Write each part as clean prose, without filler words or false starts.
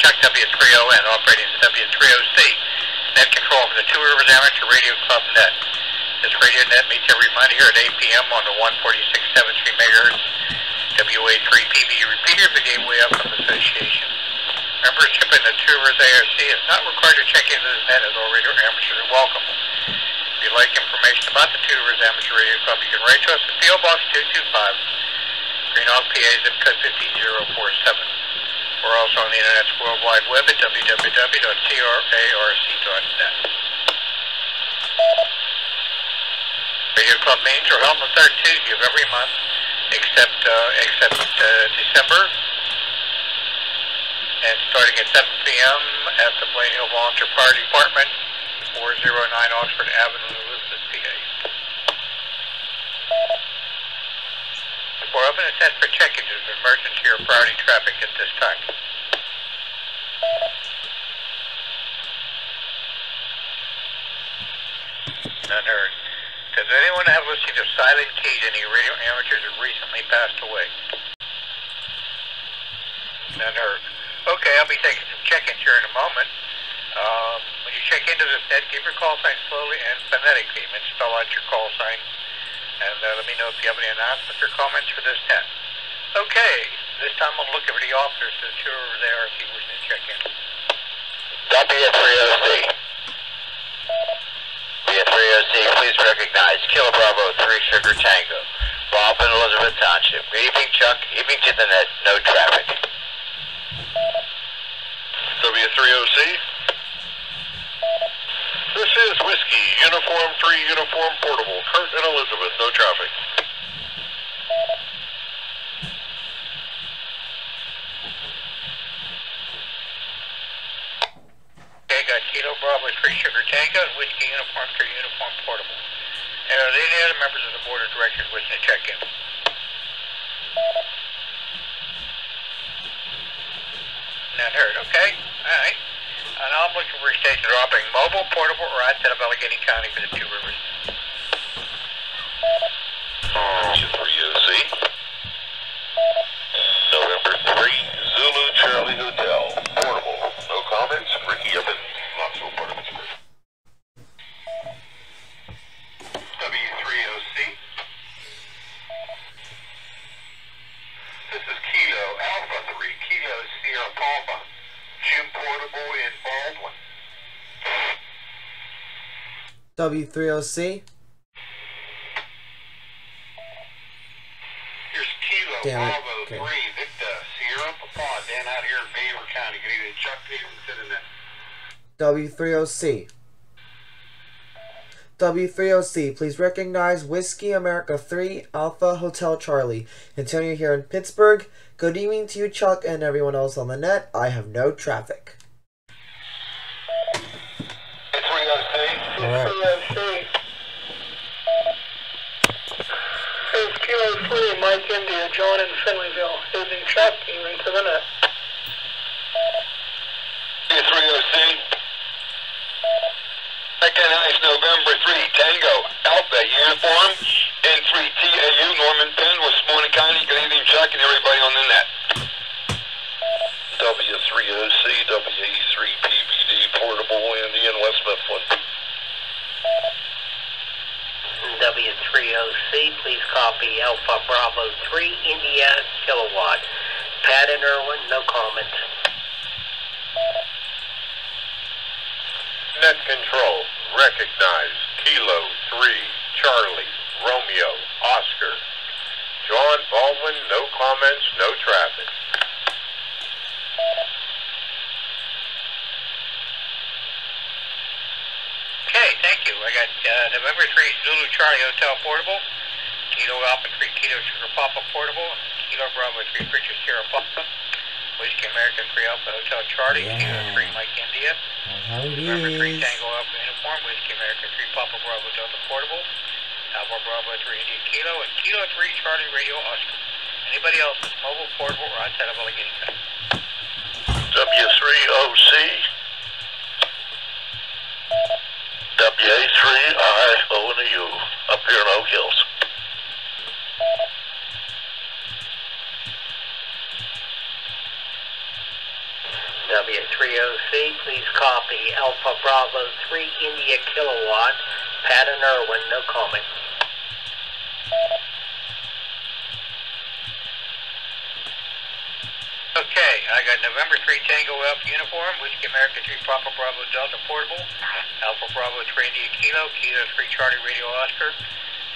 Chuck W30N, operating the W30C. Net control for the Two Rivers Amateur Radio Club net. This radio net meets every Monday here at 8 p.m. on the 146.73 MHz WA3PB repeater of the Gateway FM Association. Membership in the Two Rivers ARC is not required to check into this net, as all radio amateurs are welcome. If you'd like information about the Two Rivers Amateur Radio Club, you can write to us at P.O. Box 225, Green Hawk, PA, zip code 50047. We're also on the Internet's World Wide Web at www.trarc.net. Radio Club meetings are held on the third Tuesday of every month, except December, and starting at 7 p.m. at the Blaine Hill Volunteer Fire Department, 409 Oxford Avenue, Elizabeth, PA. The floor open is set for check-ins of emergency or priority traffic at this time. None heard. Does anyone have listened to Silent Key? Any radio amateurs have recently passed away? None heard. Okay, I'll be taking some check-ins here in a moment. When you check into this net, give your call sign slowly and phonetically, and spell out your call sign. And let me know if you have any announcements or comments for this net. Okay, this time I'm looking for the officers to the Two Rivers ARC wishing to check in. W30C. W30C, please recognize Kilo Bravo 3 Sugar Tango, Bob and Elizabeth Township. Good evening, Chuck. Evening to the net. No traffic. W30C. This is Whiskey, Uniform 3, Uniform Portable. Kurt and Elizabeth, no traffic. Okay, got Kilo Bravo 3 Sugar Tango and Whiskey Uniform 3 Uniform Portable. And are there any other members of the Board of Directors wishing to check in? None heard, okay? Alright. And I'm looking for a station operating mobile, portable, or outside of Allegheny County for the Two Rivers. W30C. November 3, Zulu Charlie Hotel. Portable. No comments. Ricky Evans, not so part of its group. W30C. This is Kilo Alpha 3, Kilo Sierra Papa. Jim Portable in Baldwin. W30C. Here's Kilo Damn it. Bravo Okay. 3, Victor Sierra Papa, Dan out here in Beaver County. Good evening, Chuck Stevenson in that. W30C. W30C, please recognize Whiskey America 3 Alpha Hotel Charlie. Antonio here in Pittsburgh. Good evening to you, Chuck, and everyone else on the net. I have no traffic. Alright. It's Kilo 3, Mike India, John in Finleyville. Evening, Chuck, evening to the net. W30C. Recognize November 3, Tango, Alpha, Uniform, N3TAU, Norman Penn, Westmoreland County. Good evening, Chuck, and everybody on the net. W30C, WA3PBD, Portable, Indian, West Mifflin. W30C, please copy Alpha Bravo 3, India, Kilowatt. Pat and Irwin, no comment. Net control, recognize Kilo 3, Charlie, Romeo, Oscar. John Baldwin, no comments, no traffic. Okay, thank you. I got November 3 Zulu Charlie Hotel Portable, Kilo Alpha 3 Kilo Sugar Papa Portable, Kilo Bravo 3 Richard Sierra Papa, Whiskey America 3 Alpha Hotel Charlie, Kilo 3 Mike India, November 3 Tango Alpha Uniform, Whiskey America 3 Papa Bravo Delta Portable, Alpha Bravo 3 India Kilo, and Kilo 3 Charlie Radio Oscar. Anybody else that's mobile, portable, or outside of Allegheny County? W30C, WA3IONU, up here in Oak Hills. W30C, please copy Alpha Bravo 3 India Kilowatt, Pat and Irwin, no comment. Okay, I got November 3 Tango Alpha uniform, Whiskey America 3 Papa Bravo Delta portable, Alpha Bravo 3 India Kilo, Kilo 3 Charlie Radio Oscar,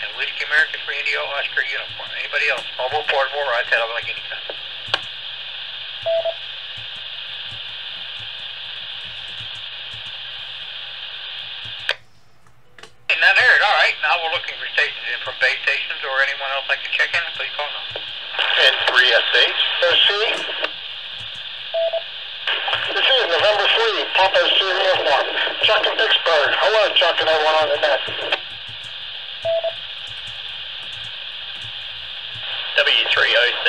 and Whiskey America 3 India Oscar uniform. Anybody else? Mobile, portable, or I said I'm like anytime. None heard. All right, now we're looking for stations in from base stations or anyone else like to check in. Please call now. N3SH. OC. This is November 3, Papa Zero uniform. Chuck in Pittsburgh. Hello, Chuck and everyone on the net. W3OC.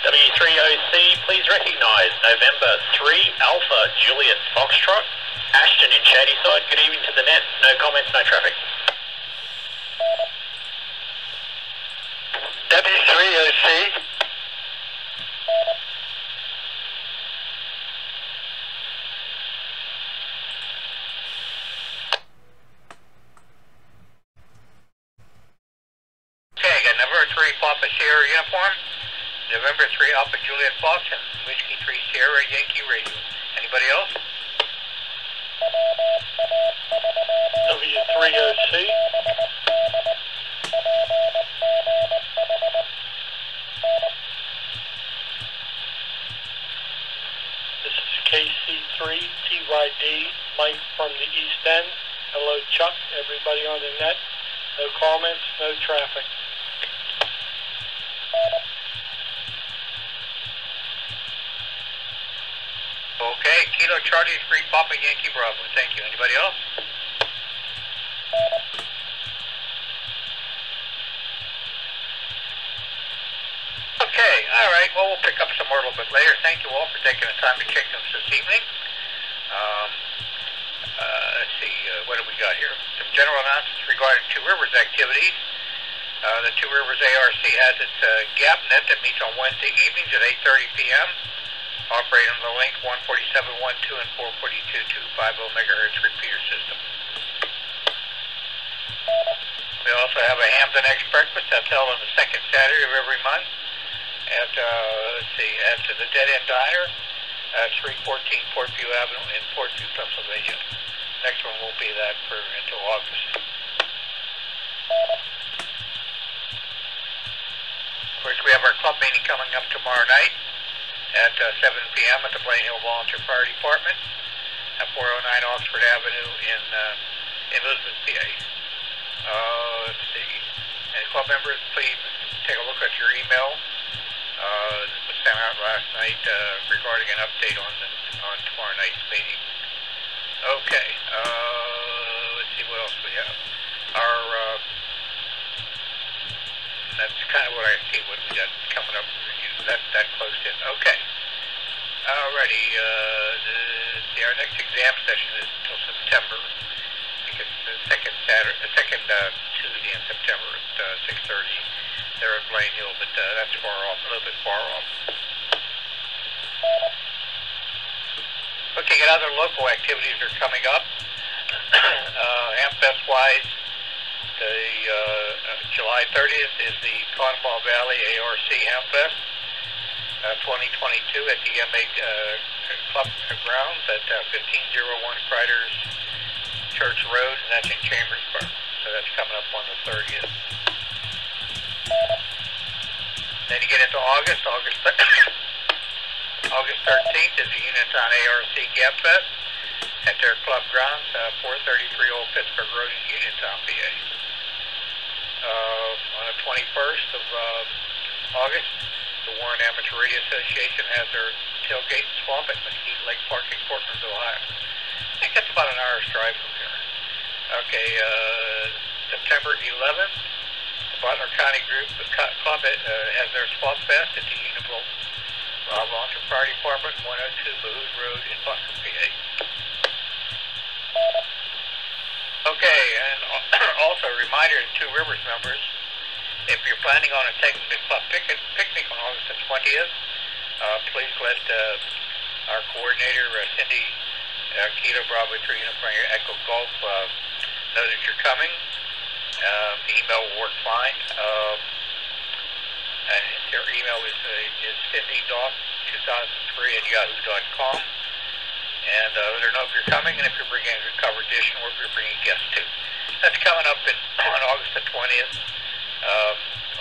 W3OC, please recognize November 3 Alpha Juliet Foxtrot. Ashton in Shadyside, good evening to the net. No comments, no traffic. W3OC. Okay, I got November 3 Papa Sierra uniform, November 3 Alpha Juliet Fox, and Whiskey 3 Sierra Yankee Radio. Anybody else? W3OC. This is KC3 TYD, Mike from the East End. Hello, Chuck, everybody on the net. No comments, no traffic. Okay, Kilo Charlie 3 Papa Yankee Bravo. Thank you. Anybody else? Okay, all right. Well, we'll pick up some more a little bit later. Thank you all for taking the time to check us this evening. Let's see, what do we got here? Some general announcements regarding Two Rivers activities. The Two Rivers ARC has its gap net that meets on Wednesday evenings at 8:30 p.m. Operating on the link 147.12 and 442.250 megahertz repeater system. We also have a Hampton X breakfast that's held on the second Saturday of every month at the Dead End Diner at 314 Portview Avenue in Portview, Pennsylvania. Next one won't be that until August. Of course, we have our club meeting coming up tomorrow night at 7 p.m. at the Blaine Hill Volunteer Fire Department at 409 Oxford Avenue in Elizabeth, PA. Let's see. And club members, please take a look at your email. This was sent out last night regarding an update on tomorrow night's meeting. Okay. Let's see what else we have. That's kind of what I see. What we got coming up. That close in. Okay. Alrighty. Our next exam session is until September. I think it's the second Tuesday in September at 6:30. There at Blaine Hill, but that's far off, a little bit far off. Looking at other local activities that are coming up, AmFest-wise, July 30th is the Cottonball Valley ARC AmFest 2022 at the MA Club grounds at 1501 Criders Church Road, and that's in Chambersburg. So that's coming up on the 30th. Then you get into August 13th is the Uniontown ARC Gap Fest at their club grounds, 433 Old Pittsburgh Road in Uniontown, PA. On the 21st of August, the Warren Amateur Radio Association has their tailgate and swamp at Mesquite Lake Park in Cortland, Ohio. I think that's about an hour's drive from here. Okay, September 11th, the Butler County Group Club has their Swamp Fest at the Unionville Volunteer Fire Department, 102 Bahood Road in Butler, PA. Okay, and also a reminder to Two Rivers members, if you're planning on taking the club picnic on August the 20th, please let our coordinator, Cindy Kilo Bravo 3 Uniform Echo Golf, know that you're coming. The email will work fine. And their email is cindy.2003@yahoo.com. And let her know if you're coming and if you're bringing a covered dish or if you're bringing guests too. That's coming up on August the 20th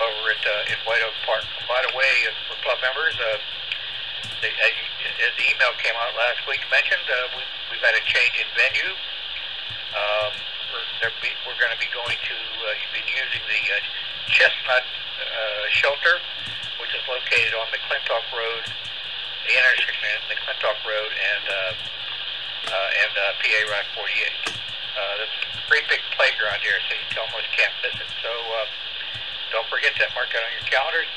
over at in White Oak Park. And by the way, for club members, as the email came out last week mentioned, we've had a change in venue. We're going to be going to using the Chestnut Shelter, which is located on McClintock Road, the intersection of McClintock Road and PA Route 48. There's a great big playground here, so you almost can't miss it. So don't forget that. Mark that on your calendars.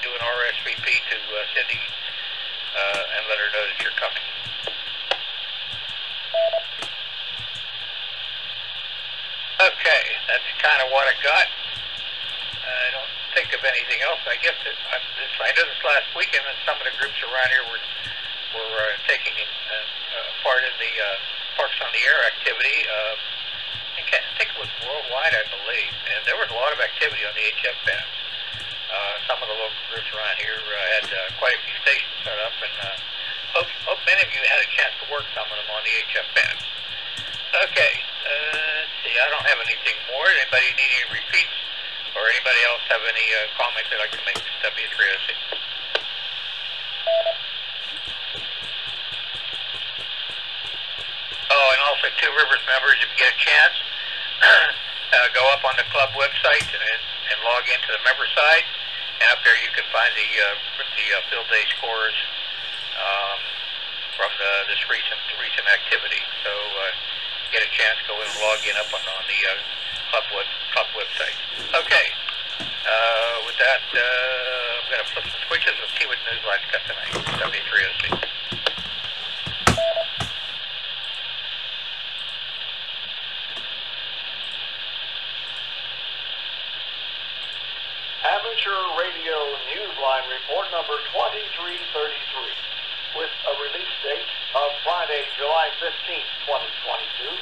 Do an RSVP to Cindy and let her know that you're coming. Okay, that's kind of what I got. I don't think of anything else. I guess I know this last weekend that some of the groups around here were taking part in the Parks on the Air activity. I think it was worldwide, I believe, and there was a lot of activity on the HF bands. Some of the local groups around here had quite a few stations set up, and hope many of you had a chance to work some of them on the HF bands. Okay, let's see, I don't have anything more. Anybody need any repeats? Or anybody else have any comments they'd like to make to W306? Oh, and also Two Rivers members, if you get a chance, go up on the club website and log into the member site. And up there you can find the field day scores from this recent activity. So get a chance, go in and log in up on the club website. Okay. With that, I'm going to flip some switches and see what Newsline's got tonight. W306. Amateur Radio Newsline report number 2333 with a release date of Friday, July 15th, 2022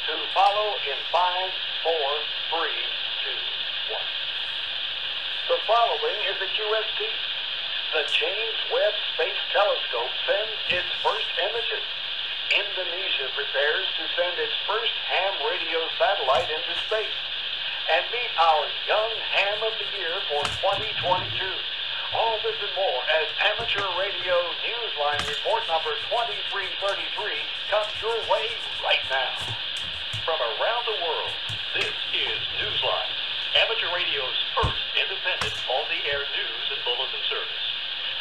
to follow in 5, 4, 3, 2, 1. The following is a QST. The James Webb Space Telescope sends its first images. Indonesia prepares to send its first ham radio satellite into space. And meet our young ham of the year for 2022. All this and more as Amateur Radio Newsline report number 2333 comes your way right now. From around the world, this is Newsline, Amateur Radio's first independent multi-air news and bulletin service.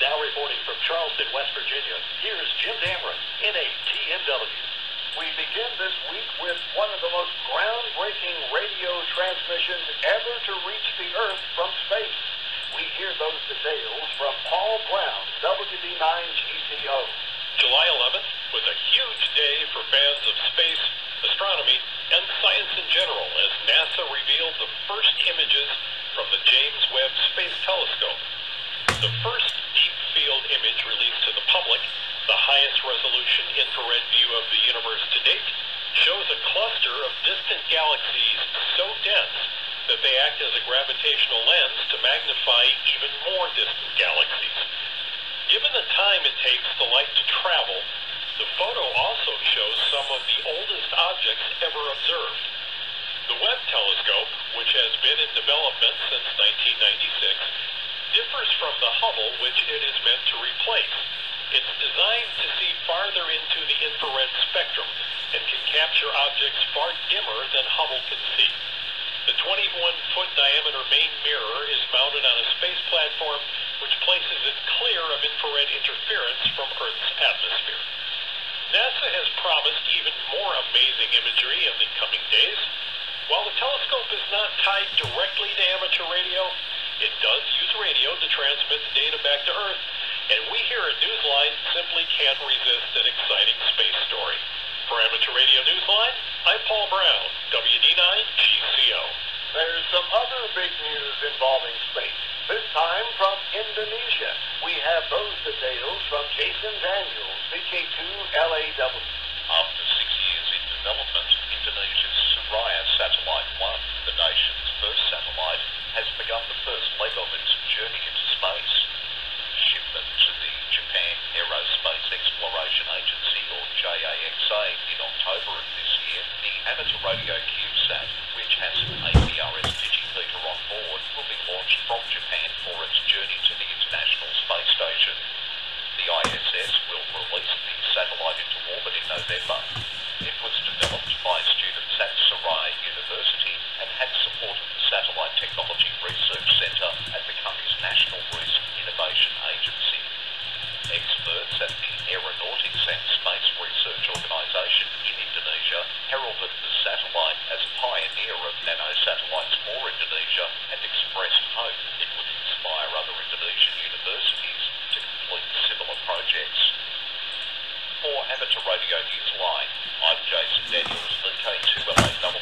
Now reporting from Charleston, West Virginia, here's Jim Dameron, NATMW. We begin this week with one of the most groundbreaking radio transmissions ever to reach the Earth from space. We hear those details from Paul Brown, WD9GCO. July 11th was a huge day for fans of space, astronomy, and science in general as NASA revealed the first images from the James Webb Space Telescope. The first deep field image released to the public, the highest resolution infrared view of the universe to date, shows a cluster of distant galaxies so dense that they act as a gravitational lens to magnify even more distant galaxies. Given the time it takes the light to travel, the photo also shows some of the oldest objects ever observed. The Webb telescope, which has been in development since 1996, differs from the Hubble, which it is meant to replace. It's designed to see farther into the infrared spectrum and can capture objects far dimmer than Hubble can see. The 21-foot diameter main mirror is mounted on a space platform which places it clear of infrared interference from Earth's atmosphere. NASA has promised even more amazing imagery in the coming days. While the telescope is not tied directly to amateur radio, it does use radio to transmit the data back to Earth, and we here at Newsline simply can't resist an exciting space story. For Amateur Radio Newsline, I'm Paul Brown, WD9GCO. There's some other big news involving space. This time from Indonesia. We have those details from Jason Daniels, VK2 LAW. After 6 years in development, Indonesia's Suraya Satellite 1, the nation's first satellite, has begun the first leg of its journey into space. Shipment to the Japan Aerospace Exploration Agency, or JAXA, in October of this year, the amateur radio CubeSat, which has an APRS digipeater on board, will be launched from Japan for its journey to the International Space Station. The ISS will release the satellite into orbit in November. It was developed by students at Suraya University and had support of the Satellite Technology Research Centre at the country's National Innovation Agency. Experts at the Aeronautics and Space Research Organisation in Indonesia heralded the satellite as a pioneer of nanosatellites for Indonesia and expressed hope it would inspire other Indonesian universities to complete similar projects. For Amateur Radio Newsline, I'm Jason Daniels, VK2LAW.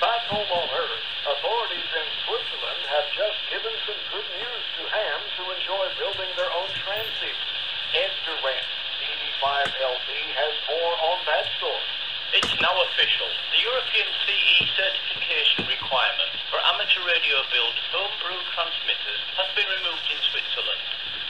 Back home on Earth, authorities in Switzerland have just given some good news to hams who enjoy building their own transceivers. Ed Durant, DD5LB, has more on that story. It's now official. The European CE certification requirement for amateur radio-built homebrew transmitters has been removed in Switzerland.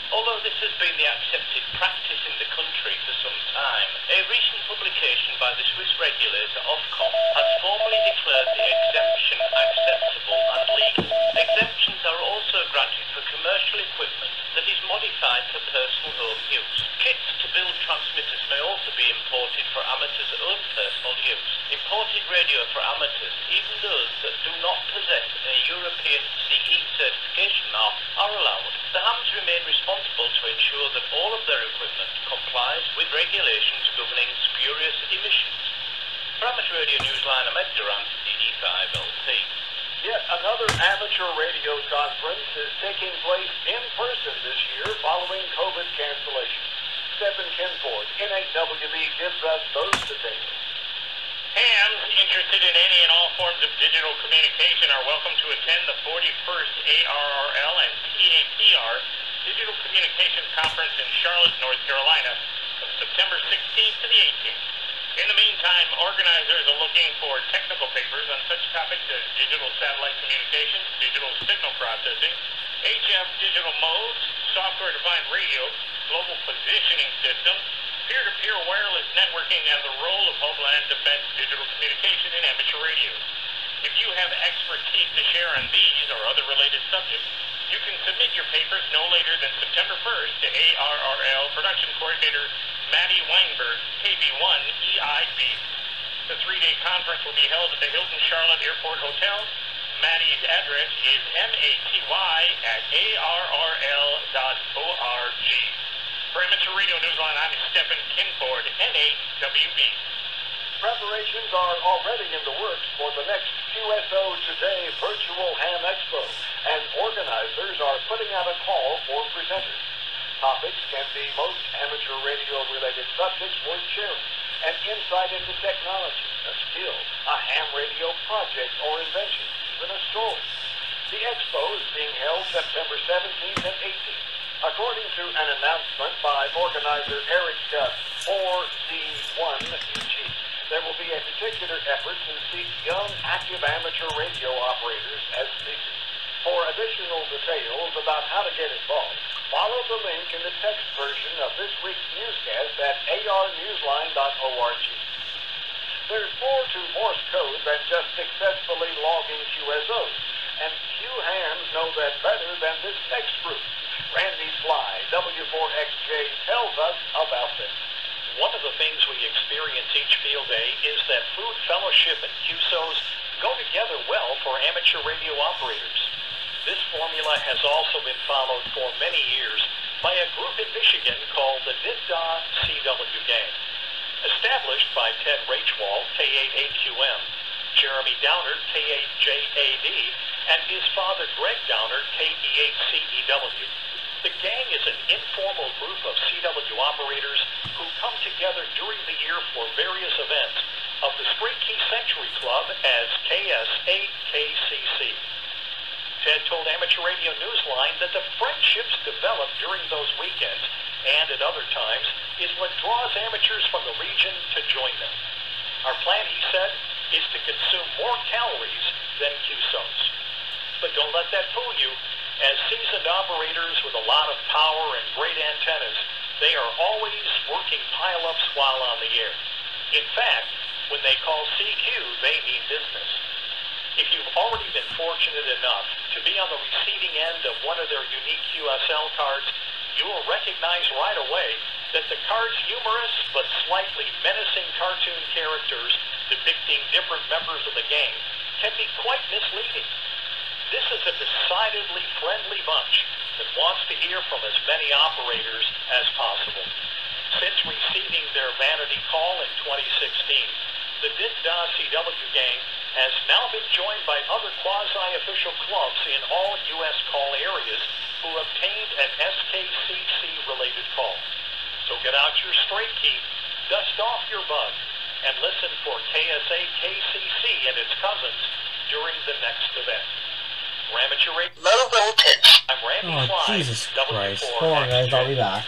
Although this has been the accepted practice in the country for some time, a recent publication by the Swiss regulator Ofcom has formally declared the exemption acceptable and legal. Exemptions are also granted for commercial equipment that is modified for personal home use. Kits to build transmitters may also be imported for amateurs' own personal use. Imported radio for amateurs, even those that do not possess a European CE certification mark, are allowed. The hams remain responsible to ensure that all of their equipment complies with regulations governing spurious emissions. For Amateur Radio Newsline, I'm Ed Durant, DD5LP. Yet another amateur radio conference is taking place in person this year following COVID cancellation. Stephen Kinford, N8WB, gives us those details. Hams interested in any and all forms of digital communication are welcome to attend the 41st ARRL and TATR Digital Communications Conference in Charlotte, North Carolina, from September 16th to the 18th. In the meantime, organizers are looking for technical papers on such topics as digital satellite communications, digital signal processing, HF digital modes, software-defined radio, global positioning systems, peer-to-peer wireless networking, and the role of homeland defense digital communication in amateur radios. If you have expertise to share on these or other related subjects, you can submit your papers no later than September 1st to ARRL Production Coordinator Maddie Weinberg, KB1 EIB. The three-day conference will be held at the Hilton Charlotte Airport Hotel. Maddie's address is maty@arrl.org. For Amateur Radio Newsline, I'm Stephen Kinford, N8WB. Preparations are already in the works for the next QSO Today Virtual Ham Expo, and organizers are putting out a call for presenters. Topics can be most amateur radio-related subjects worth sharing, an insight into technology, a skill, a ham radio project or invention, even a story. The expo is being held September 17th and 18th. According to an announcement by organizer Eric 4Z1UG, there will be a particular effort to seek young, active amateur radio operators as speakers. For additional details about how to get involved, follow the link in the text version of this week's newscast at arnewsline.org. There's more to Morse code than just successfully logging QSOs, and few hams know that better than this next group. Randy Sly, W4XJ, tells us about this. One of the things we experience each field day is that food fellowship and QSOs go together well for amateur radio operators. This formula has also been followed for many years by a group in Michigan called the NIDDA CW Gang. Established by Ted Rachwall, K8AQM, Jeremy Downer, K8JAD, and his father Greg Downer, KE8CEW. The gang is an informal group of CW operators who come together during the year for various events of the Spring Key Century Club as KS8KCC. Ted Ted told Amateur Radio Newsline that the friendships developed during those weekends and at other times is what draws amateurs from the region to join them. Our plan, he said, is to consume more calories than QSOs. But don't let that fool you. As seasoned operators with a lot of power and great antennas, they are always working pile-ups while on the air. In fact, when they call CQ, they mean business. If you've already been fortunate enough to be on the receiving end of one of their unique QSL cards, you will recognize right away that the card's humorous but slightly menacing cartoon characters depicting different members of the gang can be quite misleading. This is a decidedly friendly bunch that wants to hear from as many operators as possible. Since receiving their vanity call in 2016, the DIDDA CW gang has now been joined by other quasi-official clubs in all U.S. call areas who obtained an SKCC-related call. So get out your straight key, dust off your bug, and listen for KSA KCC and its cousins during the next event. For Amateur Radio, Low voltage. I'm Randy Oh, Sly, Jesus Christ. W4 Hold on, guys. I'll be back.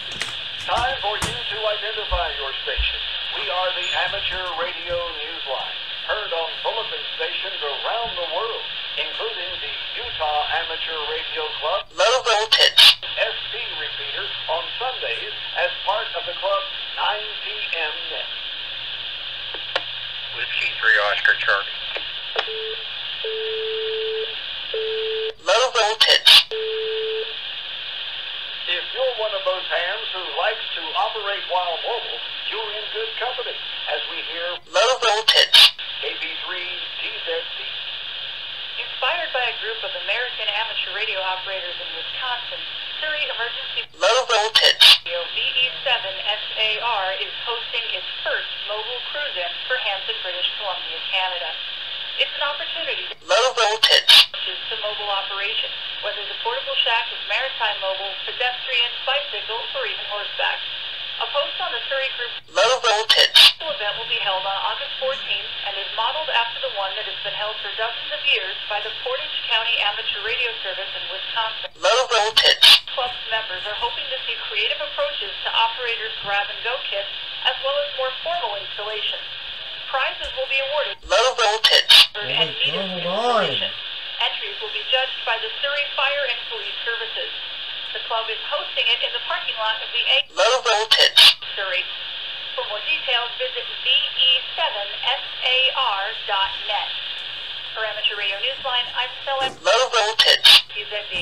Time for you to identify your station. We are the Amateur Radio Newsline, heard on bulletin stations around the world, including the Utah Amateur Radio Club, Low voltage. SP repeater on Sundays as part of the club's 9 p.m. net. Whiskey 3 Oscar Charlie. Low voltage. If you're one of those hams who likes to operate while mobile, you're in good company as we hear Low voltage. KB3 TZD. Inspired by a group of American amateur radio operators in Wisconsin, Surrey Emergency Low voltage. Radio VE7SAR is hosting its first mobile cruise-in for Hampton, British Columbia, Canada. It's an opportunity Low voltage. to mobile operation, whether the portable shack is maritime mobile, pedestrian, bicycle, or even horseback. A post on the Surrey Group Low voltage. event will be held on August 14th and is modeled after the one that has been held for dozens of years by the Portage County Amateur Radio Service in Wisconsin. Low voltage. Club's members are hoping to see creative approaches to operators' grab-and-go kits, as well as more formal installations. Prizes will be awarded Low voltage. for and needed installation. Entries will be judged by the Surrey Fire and Police Services. The club is hosting it in the parking lot of the A. Low voltage. Surrey. For more details, visit ve7sar.net. For Amateur Radio Newsline, I'm Stella Low voltage. TZD.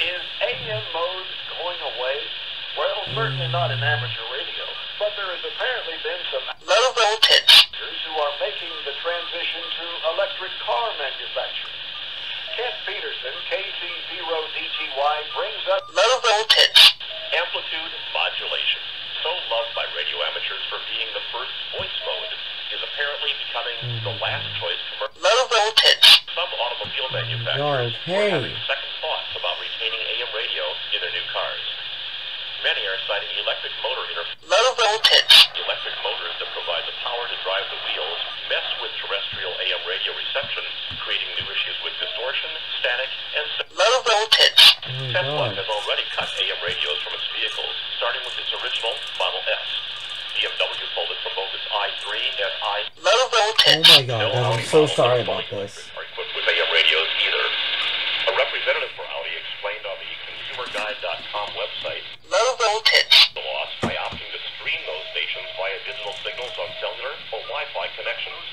Is AM mode going away? Well, certainly not in amateur radio, but there has apparently been some Low voltage. actors who are making the transition to electric car manufacturing. Kent Peterson, KC0DGY, brings up Low voltage. amplitude modulation, so loved by radio amateurs for being the first voice mode, is apparently becoming the last choice commercial. Low voltage. Some automobile manufacturers Hey. are having second thoughts about retaining AM radio in their new cars. Many are citing electric motor interface. Low voltage. Electric motors that provide the power to drive the wheels mess with terrestrial AM radio reception, creating new issues with distortion, static, and Low voltage. Tesla has already cut AM radios from its vehicles, starting with its original Model S. BMW pulled it from both its i3 and i. Low Oh voltage. my god, guys, I'm so sorry about this. Are equipped with AM radios either. A representative for Audi explained on the ConsumerGuide.com website Low voltage. the loss by opting to stream those stations via digital signals on cellular or Wi-Fi connections.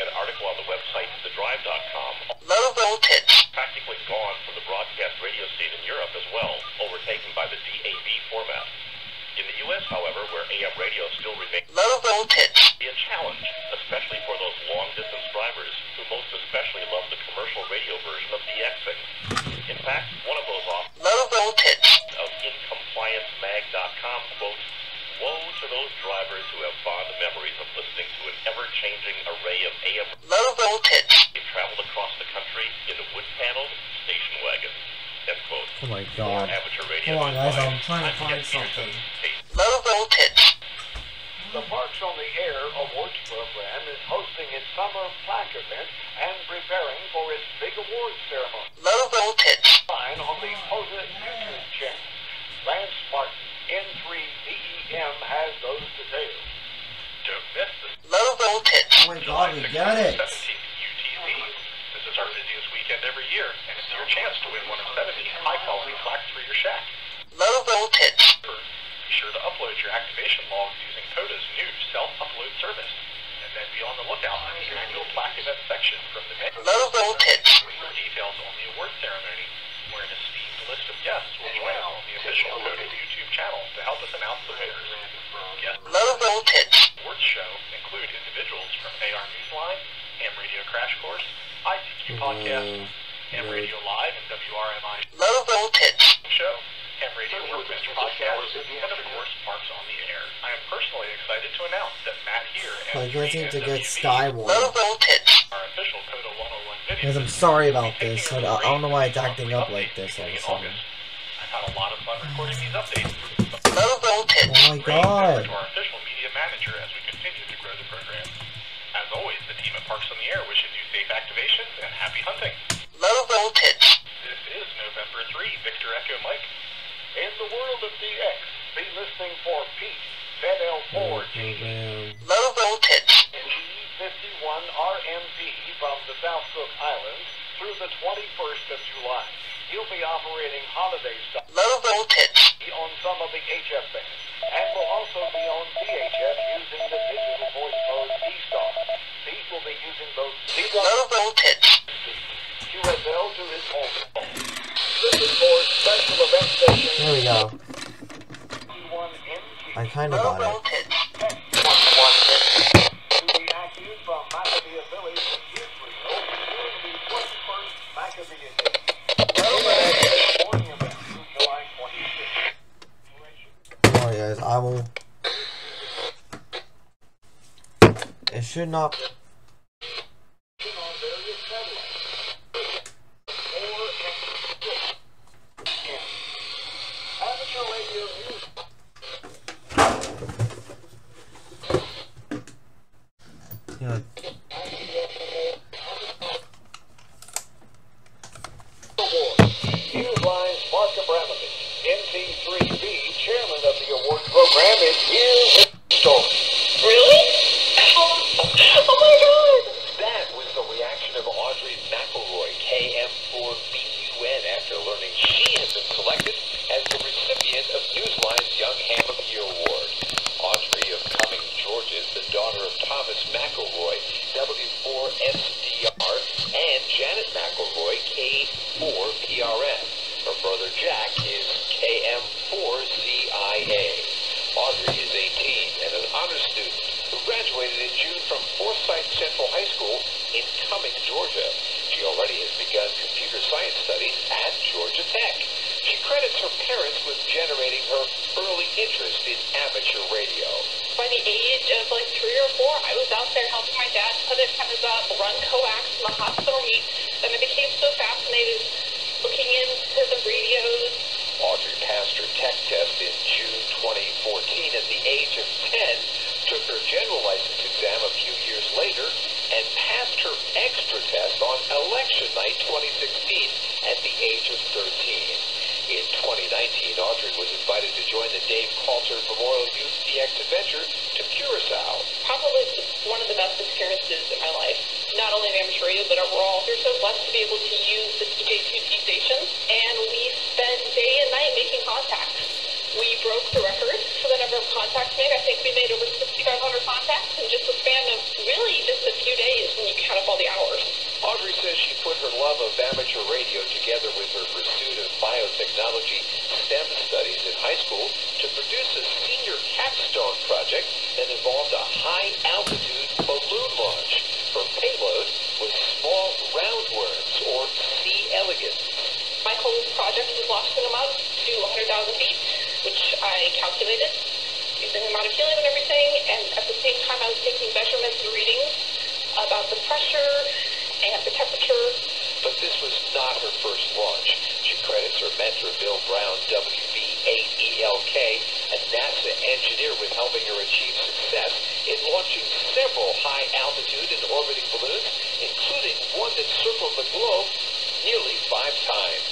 An article on the website thedrive.com Low voltage. practically gone from the broadcast radio scene in Europe as well, overtaken by the DAB format. In the U.S., however, where AM radio still remains Low voltage. be a challenge, especially for those long-distance drivers who most especially love the commercial radio version of DXing. In fact, one of those off Low voltage. of IncomplianceMag.com quotes, "Woe to those drivers who have fond memories of listening to an ever-changing array of AM Low voltage. they traveled across the country in a wood-paneled station wagon." End quote. Oh my god. Amateur radio. Hold on, guys, I'm Newsline. trying to I'm find Ken Peterson. something. Low voltage. the Parks on the Air Awards program is hosting its summer plaque event and preparing for its big awards ceremony. Low voltage. Oh my God, we got it. 17th UTC. This is our busiest weekend every year, and it's your chance to win one of 17 high-quality plaques for your shack. Low voltage. Be sure to upload your activation logs using CODA's new self-upload service, and then be on the lookout for the annual plaque event section from the menu. Low voltage. For details on the award ceremony, where an esteemed list of guests will join us on the official CODA YouTube channel to help us announce the winners. Guests Low voltage. awards show include individuals from AR Newsline, Ham Radio Crash Course, ICQ Podcast, Ham Radio Live, and WRMI Low voltage. Show, Ham Radio Workbench Podcast, and of course Parks on the Air. I am personally excited to announce that Matt here I and can't seem to get Skyward. Low voltage. our official CODA 101 video. Guys, I'm sorry about this. I don't know why it's acting up like this all of a In sudden. August. I've had a lot of fun recording these updates. Low voltage. Oh my God. To our official media manager as we continue to grow the program. As always, the team at Parks on the Air wishes you safe activations and happy hunting. Low voltage. This is November 3, Victor Echo Mike. In the world of DX, be listening for Pete, ZL4G, Low voltage. G51 RMP from the South Cook Islands through the 21st of July. He'll be operating holiday style Low voltage. on some of the HF bands, and will also be on VHF using the digital voice mode D-Star. Pete will be using both Low voltage. QSL to his home. This is for special event station. There we go. G1NG. I kind of Low got it. voltage. To be active from Maccabee Village in Israel during the 21st Maccabee Day. Morning event through July 26th. Alright guys, I will... It should not... On various satellites. 4 and 6. Amateur radio news. Yeah. Newsline's Mark Abramovich, NT3B, chairman of the award program, is here with the story. Really? Oh my God! That was the reaction of Audrey McElroy, KM4BUN, after learning she has been selected as the recipient of Newsline's Young Ham of the Year Award. Audrey of Cumming, Georgia, is the daughter of Thomas McElroy, W4SDR, and Janet McElroy, K4PRN. Her brother Jack is KM4ZIA. Audrey is 18 and an honor student who graduated in June from Forsyth Central High School in Cumming, Georgia. She already has begun computer science studies at Georgia Tech. She credits her parents with generating her early interest in amateur radio. By the age of like 3 or 4, I was out there helping my dad put antennas up, run coax in the hospital heat, and I became so fascinated looking into the radios. Audrey passed her tech test in June 2014 at the age of 10, took her general license exam a few years later, and passed her extra test on election night 2016 at the age of 13. In 2019, Audrey was invited to join the Dave Coulter Memorial Youth DX Adventure to Curacao. Probably one of the best experiences in my life. Not only in amateur radio, but overall. We're so blessed to be able to use the TJ2T stations, and we spend day and night making contacts. We broke the record for the number of contacts made. I think we made over 6,500 contacts in just a span of really just a few days when you count up all the hours. Audrey says she put her love of amateur radio together with her pursuit of biotechnology STEM studies in high school to produce a senior capstone project that involved a high-altitude balloon launch. Her payload was small roundworms, or C. elegans. My whole project was launching them up to 100,000 feet, which I calculated using the amount of helium and everything, and at the same time I was taking measurements and readings about the pressure and the temperature. But this was not her first launch. She credits her mentor, Bill Brown, WB8ELK, a NASA engineer, with helping her achieve success in launching several high-altitude and orbiting balloons, including one that circled the globe nearly 5 times.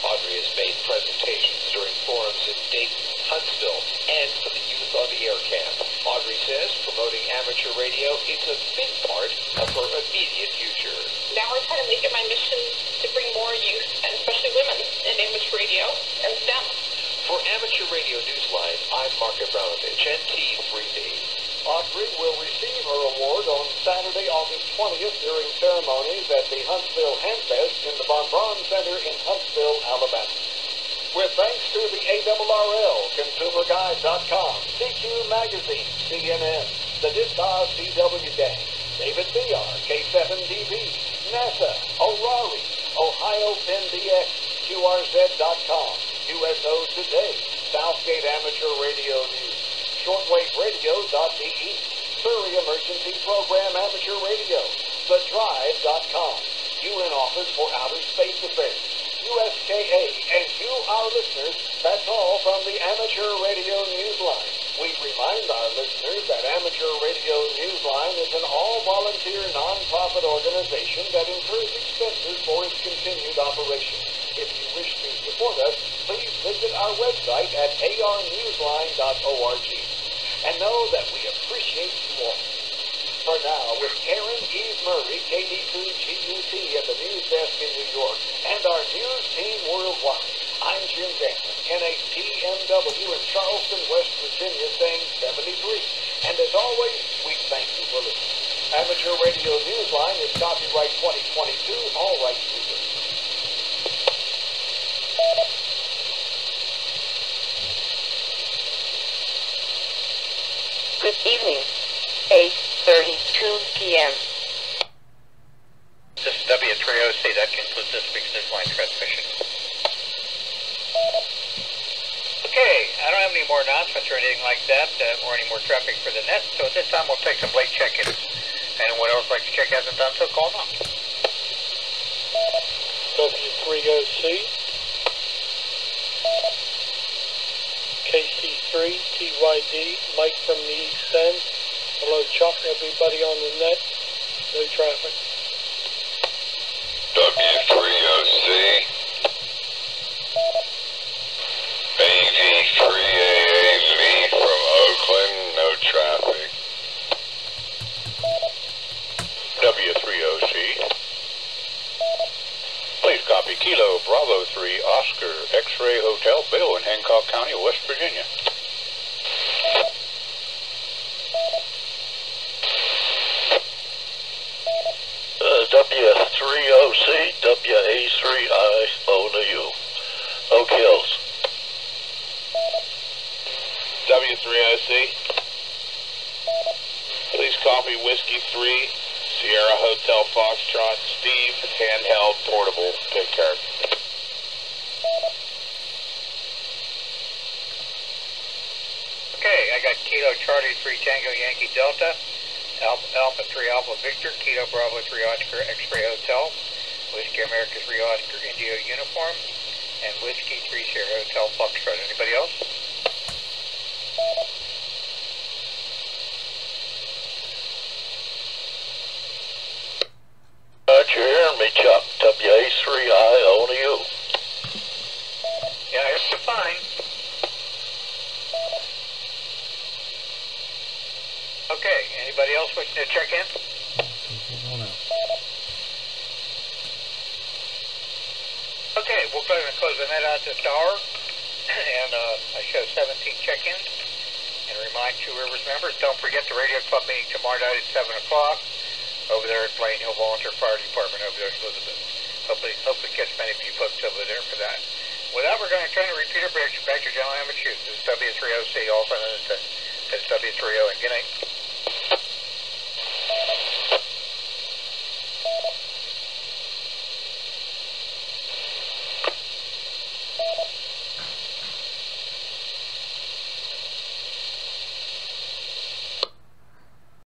Audrey has made presentations during forums in Dayton, Huntsville, and for the Youth on the air cam. Audrey says promoting amateur radio is a big part of her immediate future. Now I try to make it my mission to bring more youth, and especially women, in amateur radio and STEM. For Amateur Radio Newsline, I'm Mark Abramovich, NT3D. Audrey will receive her award on Saturday, August 20th during ceremonies at the Huntsville Handfest in the Von Braun Center in Huntsville, Alabama. With thanks to the ARRL, ConsumerGuide.com, CQ Magazine, CNN, the Discos CW Gang, David VR, K7DB, NASA, O'Rari, Ohio PenDX, QRZ.com, USO Today, Southgate Amateur Radio News, ShortwaveRadio.de, Surrey Emergency Program Amateur Radio, TheDrive.com, UN Office for Outer Space Affairs, USKA, and you, our listeners, that's all from the Amateur Radio Newsline. We remind our listeners that Amateur Radio Newsline is an all-volunteer non-profit organization that incurs expenses for its continued operation. If you wish to support us, please visit our website at arnewsline.org. And know that we appreciate you all. For now, with Karen Eve Murray, KD2GUT at the news desk in New York, and our news team worldwide, I'm Jim Danton, NATMW in Charleston, West Virginia, saying 73. And as always, we thank you for listening. Amateur Radio Newsline is copyright 2022, all rights reserved. Good evening. 8:32 p.m. This is W3OC. That concludes this week's Newsline transmission. Okay, I don't have any more announcements or anything like that, or any more traffic for the net, so at this time we'll take some late check-ins. Anyone else like to check hasn't done so, call now. W3OC, KC3, TYD, Mike from the East End. Hello, Chuck, everybody on the net. No traffic. W3OC, AV3AA, me from Oakland, no traffic. W3OC. Please copy Kilo Bravo 3 Oscar X-Ray Hotel Bill in Hancock County, West Virginia. W3OC, WA3I, ONU. Oak Hills. W3OC, please copy Whiskey 3, Sierra Hotel Foxtrot, Steve, handheld, portable, pick card. Okay, I got Kilo Charlie 3 Tango Yankee Delta, Alpha 3 Alpha Victor, Kilo Bravo 3 Oscar X-Ray Hotel, Whiskey America 3 Oscar Indio Uniform, and Whiskey 3 Sierra Hotel Foxtrot. Anybody else? You're hearing me, Chuck. WA3I, ONU. Yeah, it's fine. Okay, anybody else wishing to check in? Okay, we'll go ahead and close the net out this hour, and I show 17 check-ins. And remind Two Rivers members, don't forget the Radio Club meeting tomorrow night at 7 o'clock over there at Blaine Hill Volunteer Fire Department over there in Elizabeth. Hopefully catch many of you folks over there for that. With that, we're going to turn the repeater back to General Emmett Hughes. This is W3OC, also known as W3O, and good night.